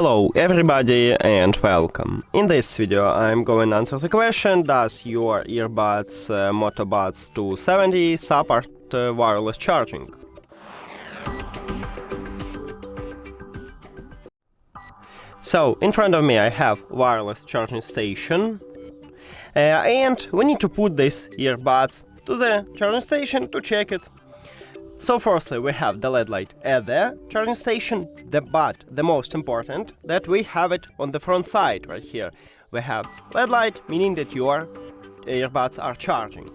Hello everybody and welcome. In this video I'm going to answer the question: does your earbuds Moto Buds 270 support wireless charging? So in front of me I have wireless charging station, and we need to put these earbuds to the charging station to check it. So firstly we have the LED light at the charging station, but the most important that we have it on the front side right here. We have LED light, meaning that your earbuds are charging.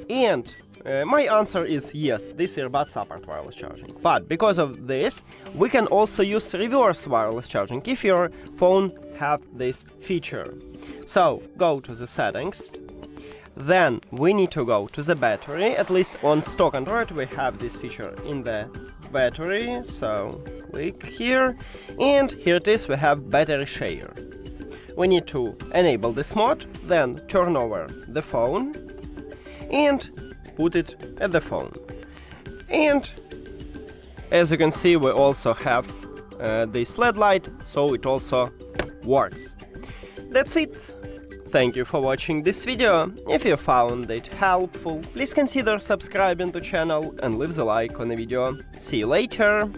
And my answer is yes, these earbuds support wireless charging. But because of this, we can also use reverse wireless charging if your phone have this feature. So go to the settings. Then we need to go to the battery. At least on stock Android we have this feature in the battery, so click here, and here it is, we have battery share. We need to enable this mode, then turn over the phone and put it at the phone. And as you can see, we also have this LED light, so it also works. That's it. Thank you for watching this video. If you found it helpful, please consider subscribing to the channel and leave the like on the video. See you later!